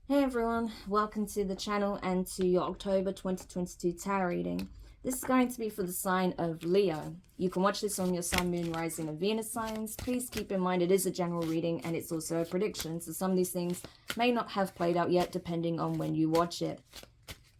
Hey everyone, welcome to the channel and to your October 2022 tarot reading. This is going to be for the sign of Leo. You can watch this on your Sun, Moon, Rising and Venus signs. Please keep in mind it is a general reading and it's also a prediction, so some of these things may not have played out yet depending on when you watch it.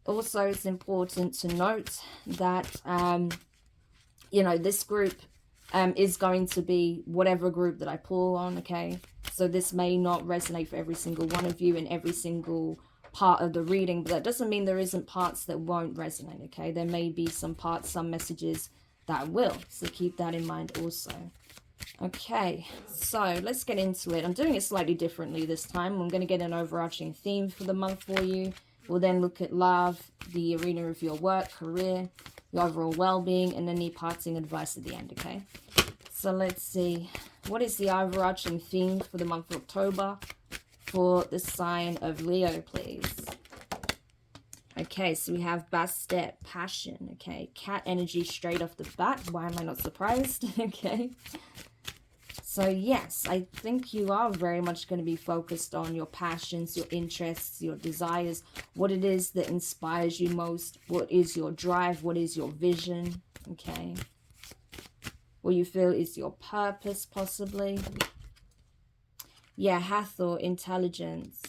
Also, it's important to note that, this group is going to be whatever group that I pull on, okay? So this may not resonate for every single one of you in every single part of the reading, but that doesn't mean there isn't parts that won't resonate, okay? There may be some parts, some messages that will, so keep that in mind also. Okay, so let's get into it. I'm doing it slightly differently this time. I'm going to get an overarching theme for the month for you. We'll then look at love, the arena of your work, career, your overall well-being, and any parting advice at the end, okay? So let's see. What is the overarching theme for the month of October for the sign of Leo, please? Okay, so we have Bastet, passion, okay? Cat energy straight off the bat. Why am I not surprised? Okay. So yes, I think you are very much going to be focused on your passions, your interests, your desires, what it is that inspires you most, what is your drive, what is your vision, okay? What you feel is your purpose, possibly. Yeah, Hathor, intelligence.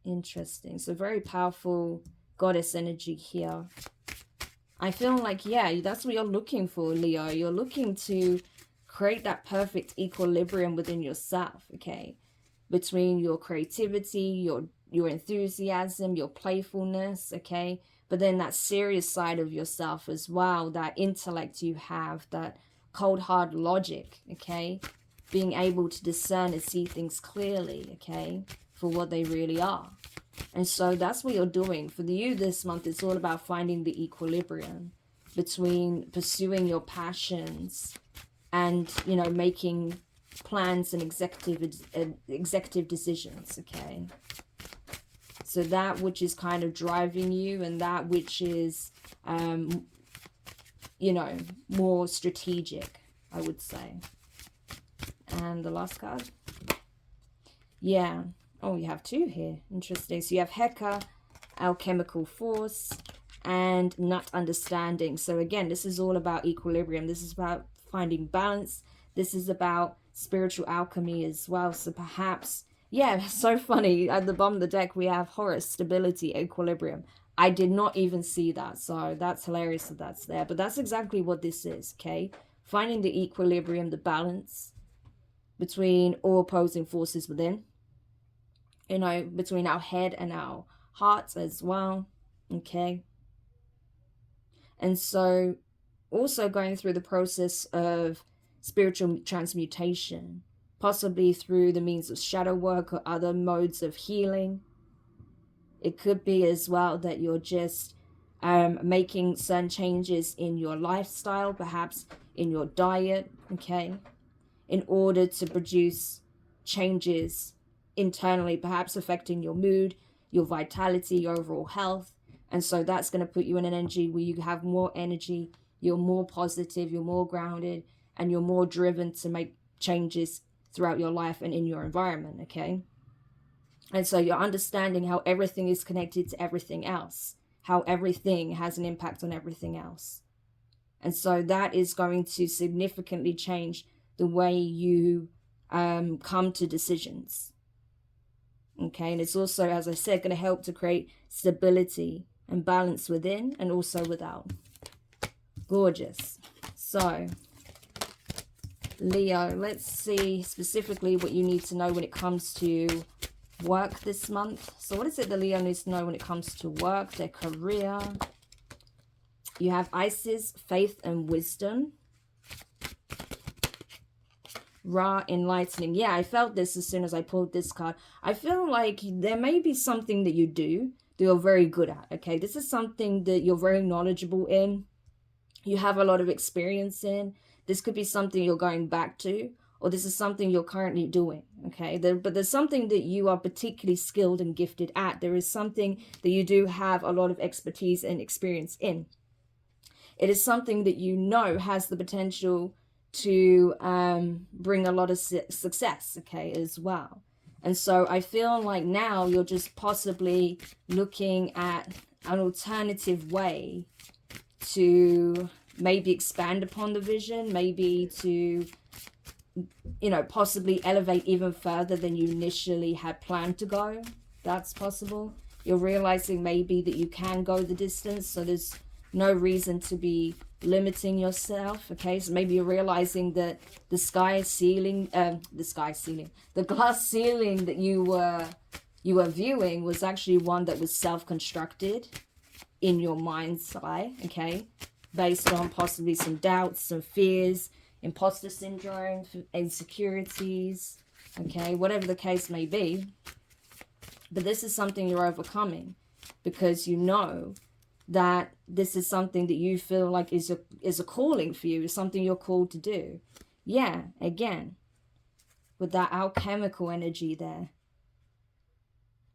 Interesting. So very powerful goddess energy here. I feel like, yeah, that's what you're looking for, Leo. You're looking to create that perfect equilibrium within yourself, okay? Between your creativity, your enthusiasm, your playfulness, okay? But then that serious side of yourself as well, that intellect you have, that cold hard logic, okay? Being able to discern and see things clearly, okay? For what they really are. And so that's what you're doing. For you this month, it's all about finding the equilibrium between pursuing your passions and, making plans and executive decisions, okay? So that which is kind of driving you and that which is, more strategic, I would say. And the last card. Yeah. Oh, you have two here. Interesting. So you have Heka, alchemical force, and nut understanding. So again, this is all about equilibrium. This is about finding balance. This is about spiritual alchemy as well. So perhaps, yeah, so funny. At the bottom of the deck, we have Horus, stability, equilibrium. I did not even see that. So that's hilarious that that's there. But that's exactly what this is, okay? Finding the equilibrium, the balance between all opposing forces within. Between our head and our hearts as well, okay? And so also going through the process of spiritual transmutation, possibly through the means of shadow work or other modes of healing. It could be as well that you're just making certain changes in your lifestyle, perhaps in your diet, okay, in order to produce changes internally, perhaps affecting your mood, your vitality, your overall health. And so that's going to put you in an energy where you have more energy, you're more positive, you're more grounded, and you're more driven to make changes throughout your life and in your environment, okay? And so you're understanding how everything is connected to everything else, how everything has an impact on everything else. And so that is going to significantly change the way you come to decisions. Okay, and it's also, as I said, going to help to create stability and balance within and also without. Gorgeous. So, Leo, let's see specifically what you need to know when it comes to work this month. So what is it that Leo needs to know when it comes to work, their career? You have Isis, faith and wisdom. Ra, enlightening. Yeah, I felt this as soon as I pulled this card. I feel like there may be something that you do that you're very good at, okay? This is something that you're very knowledgeable in. You have a lot of experience in. This could be something you're going back to, or this is something you're currently doing, okay? But there's something that you are particularly skilled and gifted at. There is something that you do have a lot of expertise and experience in. It is something that you know has the potential to bring a lot of success, okay, as well. And so I feel like now you're just possibly looking at an alternative way to maybe expand upon the vision, maybe to, you know, possibly elevate even further than you initially had planned to go. That's possible. You're realizing maybe that you can go the distance, so there's no reason to be limiting yourself. Okay, so maybe you're realizing that the glass ceiling that you were viewing was actually one that was self-constructed in your mind's eye. Okay, based on possibly some doubts, some fears, imposter syndrome, insecurities, okay, whatever the case may be. But this is something you're overcoming, because you know that this is something that you feel like is a calling for you, is something you're called to do. Yeah, again, with that alchemical energy there.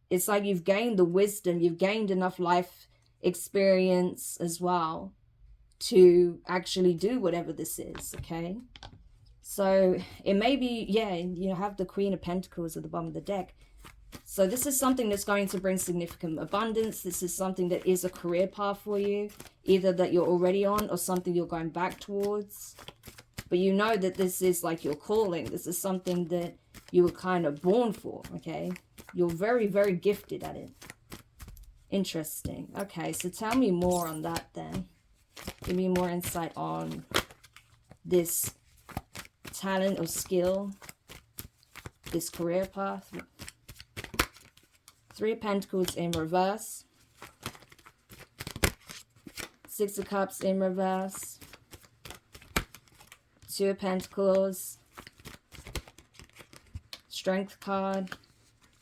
It's like you've gained the wisdom, you've gained enough life experience as well to actually do whatever this is, okay? So it may be, yeah, you have the Queen of Pentacles at the bottom of the deck. So this is something that's going to bring significant abundance. This is something that is a career path for you, either that you're already on or something you're going back towards. But you know that this is like your calling. This is something that you were kind of born for, okay? You're very, very gifted at it. Interesting. Okay, so tell me more on that then. Give me more insight on this talent or skill, this career path. 3 of Pentacles in reverse. 6 of Cups in reverse. 2 of Pentacles. Strength card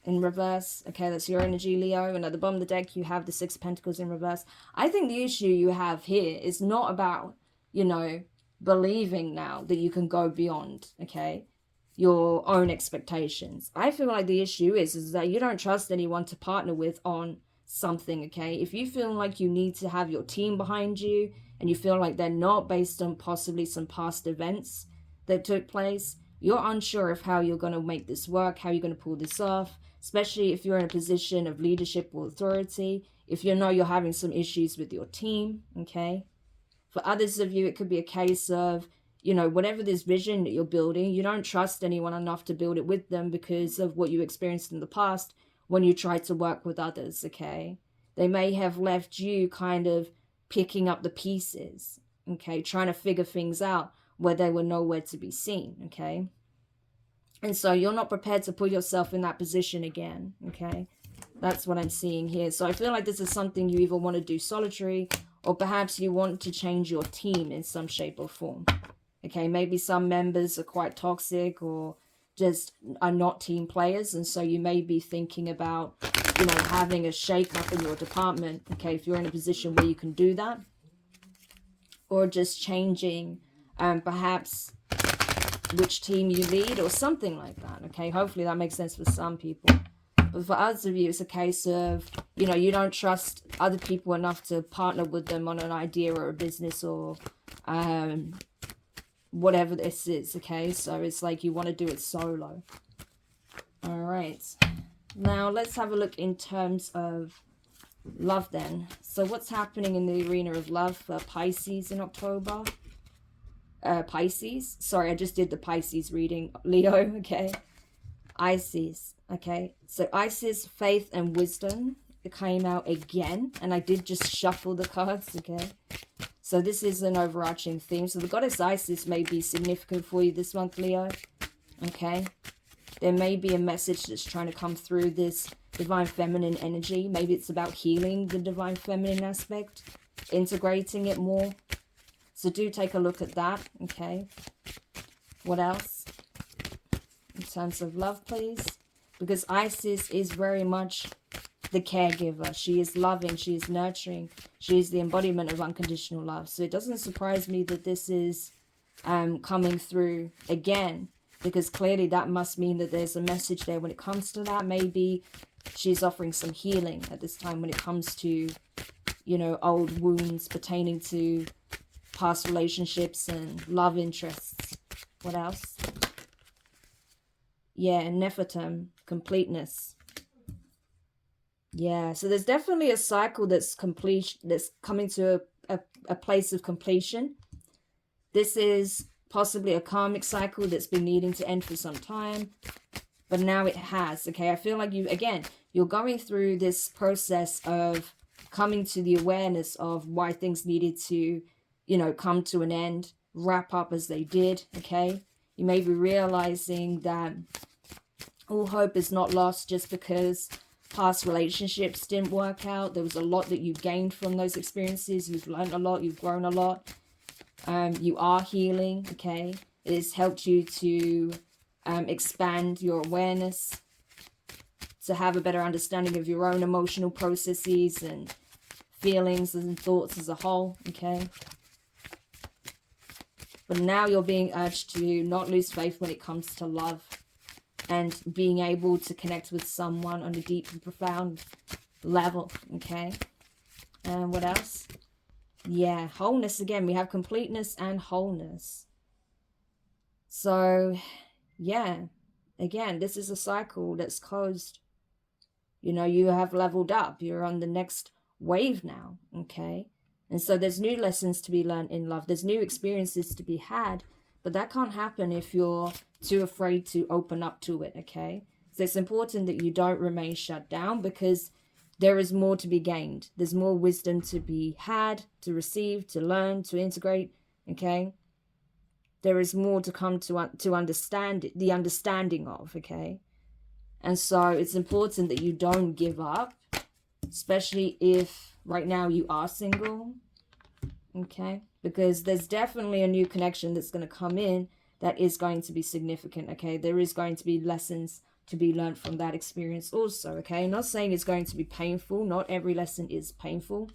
in reverse. Okay, that's your energy, Leo. And at the bottom of the deck, you have the 6 of Pentacles in reverse. I think the issue you have here is not about, you know, believing now that you can go beyond, okay, your own expectations. I feel like the issue is that you don't trust anyone to partner with on something, okay? If you feel like you need to have your team behind you and you feel like they're not, based on possibly some past events that took place, you're unsure of how you're going to make this work, how you're going to pull this off, especially if you're in a position of leadership or authority, if you know you're having some issues with your team, okay? For others of you, it could be a case of, you know, whatever this vision that you're building, you don't trust anyone enough to build it with them because of what you experienced in the past when you tried to work with others, okay? They may have left you kind of picking up the pieces, okay? Trying to figure things out where they were nowhere to be seen, okay? And so you're not prepared to put yourself in that position again, okay? That's what I'm seeing here. So I feel like this is something you either want to do solitary, or perhaps you want to change your team in some shape or form. Okay, maybe some members are quite toxic or just are not team players. And so you may be thinking about, you know, having a shake-up in your department. Okay, if you're in a position where you can do that. Or just changing perhaps which team you lead or something like that. Okay, hopefully that makes sense for some people. But for others of you, it's a case of, you know, you don't trust other people enough to partner with them on an idea or a business or whatever this is, okay? So it's like you want to do it solo. All right. Now let's have a look in terms of love then. So what's happening in the arena of love for Pisces in October? Pisces. Sorry, I just did the Pisces reading. Leo, okay? Isis, okay? So Isis, faith and wisdom. It came out again. And I did just shuffle the cards, okay? So this is an overarching theme. So the goddess Isis may be significant for you this month, Leo. Okay. There may be a message that's trying to come through this divine feminine energy. Maybe it's about healing the divine feminine aspect, integrating it more. So do take a look at that. Okay. What else? In terms of love, please. Because Isis is very much the caregiver. She is loving. She is nurturing. She is the embodiment of unconditional love. So it doesn't surprise me that this is coming through again, because clearly that must mean that there's a message there when it comes to that. Maybe she's offering some healing at this time when it comes to, you know, old wounds pertaining to past relationships and love interests. What else? Yeah, nephilim, completeness. Yeah, so there's definitely a cycle that's coming to a place of completion. This is possibly a karmic cycle that's been needing to end for some time, but now it has. Okay, I feel like you're going through this process of coming to the awareness of why things needed to, come to an end, wrap up as they did. Okay, you may be realizing that all hope is not lost just because past relationships didn't work out. There was a lot that you gained from those experiences. You've learned a lot. You've grown a lot. You are healing. Okay, it has helped you to expand your awareness, to have a better understanding of your own emotional processes and feelings and thoughts as a whole. Okay, but now you're being urged to not lose faith when it comes to love and being able to connect with someone on a deep and profound level. Okay, and what else? Yeah, wholeness again. We have completeness and wholeness. So yeah, again, this is a cycle that's closed. You have leveled up. You're on the next wave now. Okay, and so there's new lessons to be learned in love. There's new experiences to be had, but that can't happen if you're too afraid to open up to it. Okay, so it's important that you don't remain shut down, because there is more to be gained. There's more wisdom to be had, to receive, to learn, to integrate. Okay, there is more to come to understand, the understanding of. Okay, and so it's important that you don't give up, especially if right now you are single. Okay, because there's definitely a new connection that's going to come in that is going to be significant. Okay, there is going to be lessons to be learned from that experience also. Okay, not saying it's going to be painful. Not every lesson is painful,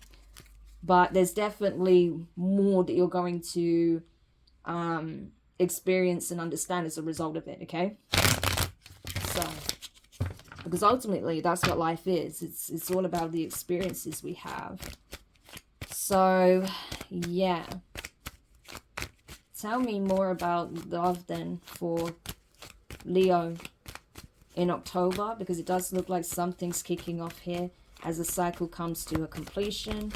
but there's definitely more that you're going to experience and understand as a result of it. Okay, so because ultimately that's what life is. It's all about the experiences we have. So yeah, tell me more about love then for Leo in October, because it does look like something's kicking off here as the cycle comes to a completion.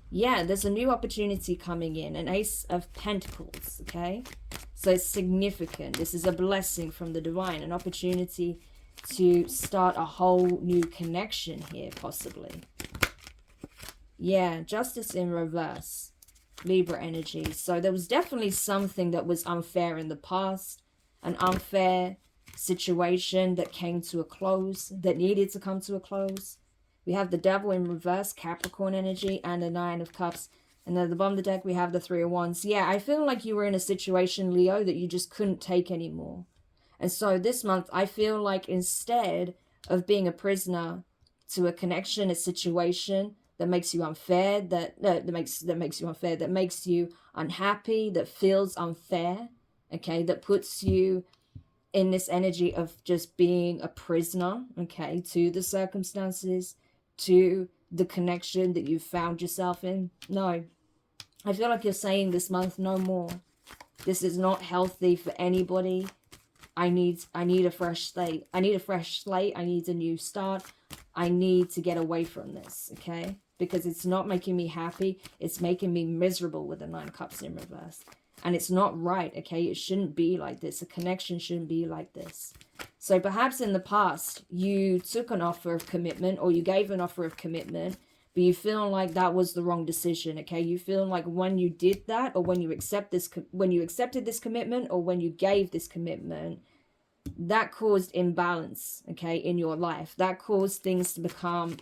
Yeah, there's a new opportunity coming in, an Ace of Pentacles. Okay, so it's significant. This is a blessing from the divine, an opportunity to start a whole new connection here, possibly. Yeah, Justice in reverse, Libra energy. So there was definitely something that was unfair in the past, an unfair situation that came to a close, that needed to come to a close. We have the Devil in reverse, Capricorn energy, and the Nine of Cups. And then at the bottom of the deck, we have the Three of Wands. Yeah, I feel like you were in a situation, Leo, that you just couldn't take anymore. And so this month, I feel like instead of being a prisoner to a connection, a situation that makes you unfair, that makes you unfair, that makes you unhappy, that feels unfair, okay, that puts you in this energy of just being a prisoner, okay, to the circumstances, to the connection that you've found yourself in. No, I feel like you're saying this month, no more. This is not healthy for anybody. I need a fresh slate. I need a fresh slate. I need a new start. I need to get away from this, okay? Because it's not making me happy. It's making me miserable with the Nine of Cups in reverse. And it's not right, okay? It shouldn't be like this. A connection shouldn't be like this. So perhaps in the past, you took an offer of commitment, or you gave an offer of commitment, but you feel like that was the wrong decision, okay? You feel like when you did that, or when you accepted this commitment, or when you gave this commitment, that caused imbalance, okay, in your life. That caused things to become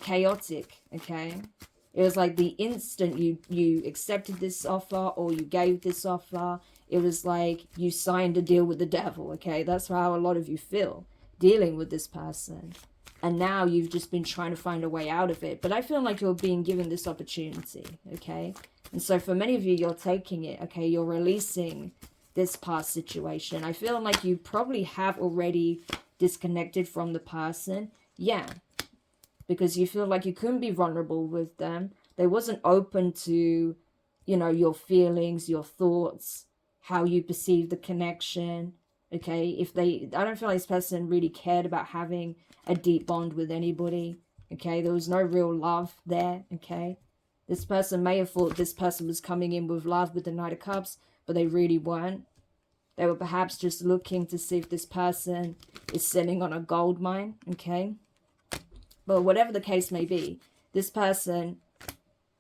chaotic, okay? It was like the instant you accepted this offer, or you gave this offer, it was like you signed a deal with the devil, okay? That's how a lot of you feel dealing with this person. And now you've just been trying to find a way out of it. But I feel like you're being given this opportunity, okay? And so for many of you, you're taking it, okay? You're releasing this past situation. I feel like you probably have already disconnected from the person. Yeah, because you feel like you couldn't be vulnerable with them. They wasn't open to, you know, your feelings, your thoughts, how you perceive the connection, okay? I don't feel like this person really cared about having a deep bond with anybody, okay? There was no real love there, okay? This person may have thought this person was coming in with love with the Knight of Cups, but they really weren't. They were perhaps just looking to see if this person is sitting on a gold mine, okay? But whatever the case may be, this person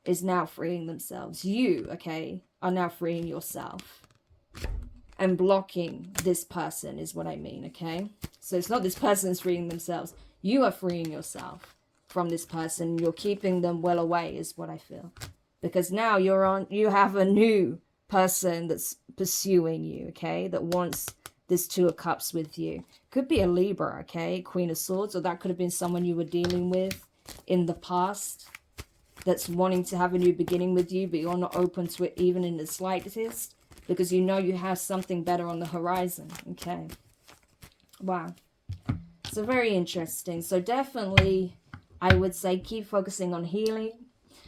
is now freeing themselves. You, okay, are now freeing yourself. And blocking this person is what I mean, okay? So it's not this person's freeing themselves. You are freeing yourself from this person. You're keeping them well away is what I feel. Because now you have a new person that's pursuing you, okay? That wants this Two of Cups with you. Could be a Libra, okay? Queen of Swords, or that could have been someone you were dealing with in the past that's wanting to have a new beginning with you, but you're not open to it even in the slightest because you know you have something better on the horizon, okay? Wow. So very interesting. So definitely, I would say keep focusing on healing.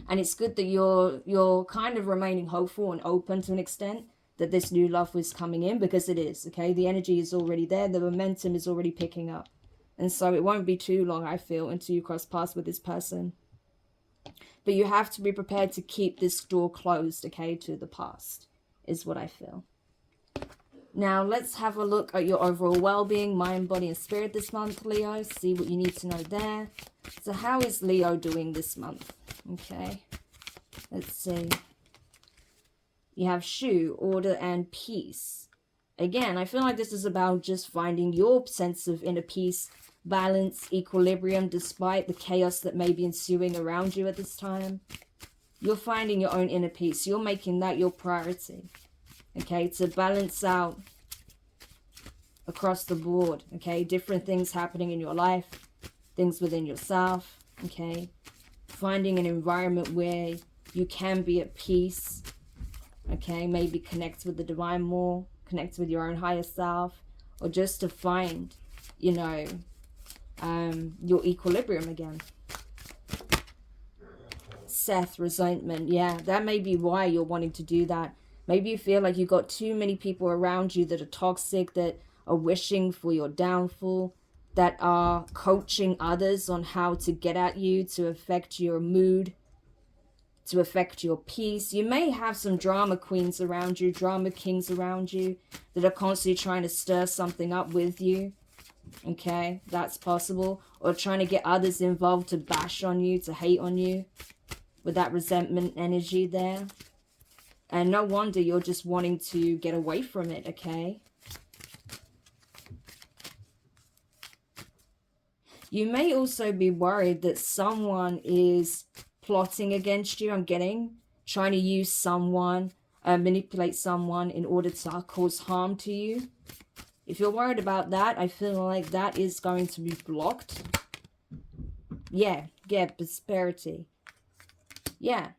And it's good that you're kind of remaining hopeful and open to an extent that this new love is coming in, because it is, okay? The energy is already there. The momentum is already picking up. And so it won't be too long, I feel, until you cross paths with this person. But you have to be prepared to keep this door closed, okay, to the past, is what I feel. Now, let's have a look at your overall well-being, mind, body, and spirit this month, Leo. See what you need to know there. So how is Leo doing this month? Okay, let's see. You have Shoe, order, and peace. Again, I feel like this is about just finding your sense of inner peace, balance, equilibrium, despite the chaos that may be ensuing around you at this time. You're finding your own inner peace. You're making that your priority, okay, to balance out across the board, okay, different things happening in your life, things within yourself, okay, finding an environment where you can be at peace, okay, maybe connect with the divine more, connect with your own higher self, or just to find, you know, your equilibrium again. Seth, resentment, yeah, that may be why you're wanting to do that. Maybe you feel like you've got too many people around you that are toxic, that are wishing for your downfall, that are coaching others on how to get at you, to affect your mood, to affect your peace. You may have some drama queens around you, drama kings around you, that are constantly trying to stir something up with you. Okay, that's possible. Or trying to get others involved to bash on you, to hate on you, with that resentment energy there. And no wonder you're just wanting to get away from it, okay? You may also be worried that someone is plotting against you. I'm getting, trying to use someone, manipulate someone in order to cause harm to you. If you're worried about that, I feel like that is going to be blocked. Yeah, prosperity. Yeah,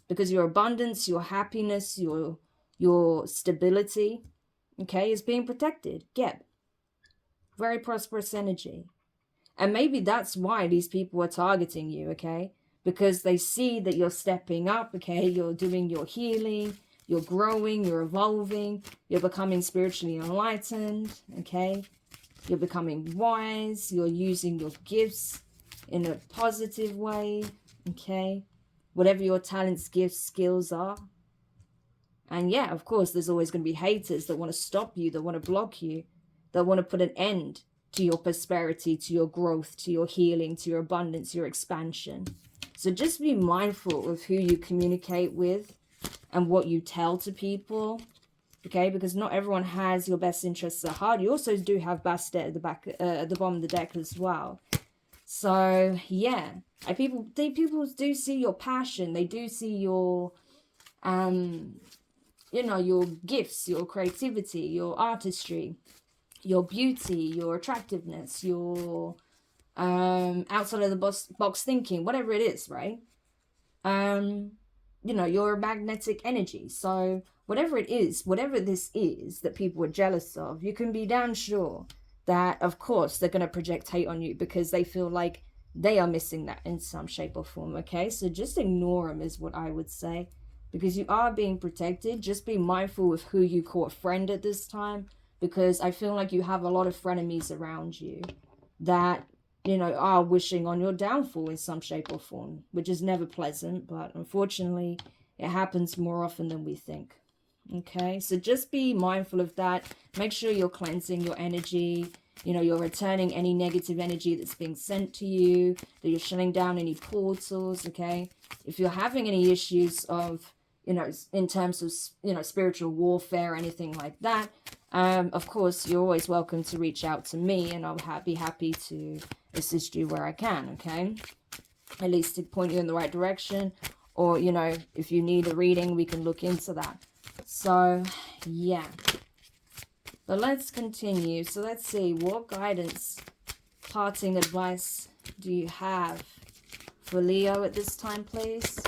because your abundance, your happiness, your stability, okay, is being protected. Yeah, very prosperous energy. And maybe that's why these people are targeting you, okay? Because they see that you're stepping up, okay? You're doing your healing, you're growing, you're evolving, you're becoming spiritually enlightened, okay? You're becoming wise, you're using your gifts in a positive way, okay? Whatever your talents, gifts, skills are. And yeah, of course, there's always going to be haters that want to stop you, that want to block you, that want to put an end to your prosperity, to your growth, to your healing, to your abundance, your expansion. So just be mindful of who you communicate with and what you tell to people, okay? Because not everyone has your best interests at heart. You also do have Bastet at the back, at the bottom of the deck as well. So yeah, people do see your passion. They do see your, you know, your gifts, your creativity, your artistry, your beauty, your attractiveness, your outside of the box thinking, whatever it is, right? You know, your magnetic energy. So whatever it is, whatever this is that people are jealous of, you can be damn sure that, of course, they're going to project hate on you because they feel like they are missing that in some shape or form, okay? So just ignore them is what I would say, because you are being protected. Just be mindful of who you call a friend at this time, because I feel like you have a lot of frenemies around you that, you know, are wishing on your downfall in some shape or form, which is never pleasant, but unfortunately it happens more often than we think. Okay, so just be mindful of that. Make sure you're cleansing your energy. You know, you're returning any negative energy that's being sent to you, that you're shutting down any portals, okay? If you're having any issues of, you know, in terms of, you know, spiritual warfare or anything like that, of course, you're always welcome to reach out to me, and I'll be happy to assist you where I can, okay? At least to point you in the right direction, or, you know, if you need a reading, we can look into that. So, yeah. But let's continue. So let's see, what guidance, parting advice do you have for Leo at this time, please?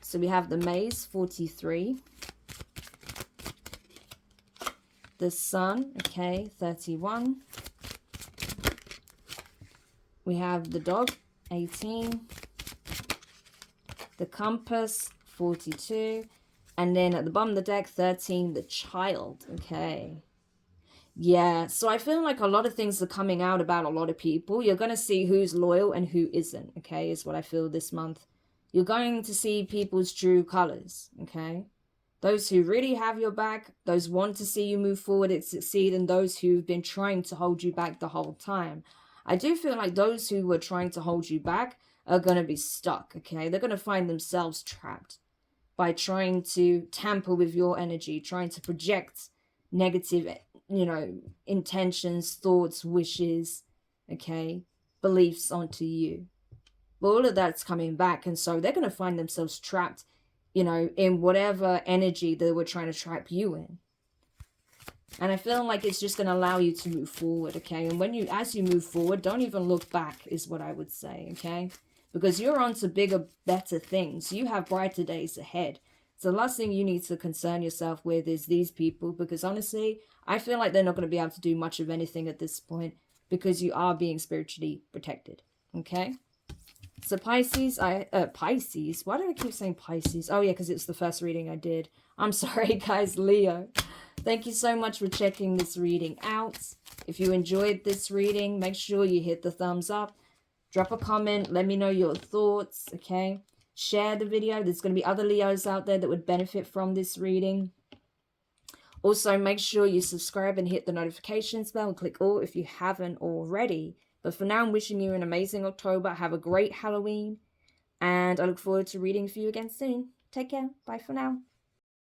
So we have the Maze, 43. The Sun, okay, 31. We have the Dog, 18. The Compass, 42. And then at the bottom of the deck, 13, the Child, okay. Yeah, so I feel like a lot of things are coming out about a lot of people. You're going to see who's loyal and who isn't, okay, is what I feel this month. You're going to see people's true colors, okay? Those who really have your back, those want to see you move forward and succeed, and those who've been trying to hold you back the whole time. I do feel like those who were trying to hold you back are going to be stuck, okay? They're going to find themselves trapped by trying to tamper with your energy, trying to project negative, you know, intentions, thoughts, wishes, okay, beliefs onto you. But all of that's coming back, and so they're going to find themselves trapped, you know, in whatever energy they were trying to trap you in. And I feel like it's just going to allow you to move forward, okay? And when you, as you move forward, don't even look back is what I would say, okay? Because you're on to bigger, better things. You have brighter days ahead. So the last thing you need to concern yourself with is these people, because honestly, I feel like they're not going to be able to do much of anything at this point because you are being spiritually protected, okay? So Pisces, Pisces, why do I keep saying Pisces? Oh yeah, because it's the first reading I did. I'm sorry guys, Leo. Thank you so much for checking this reading out. If you enjoyed this reading, make sure you hit the thumbs up. Drop a comment, let me know your thoughts, okay? Share the video. There's going to be other Leos out there that would benefit from this reading. Also, make sure you subscribe and hit the notifications bell and click all if you haven't already. But for now, I'm wishing you an amazing October. Have a great Halloween. And I look forward to reading for you again soon. Take care. Bye for now.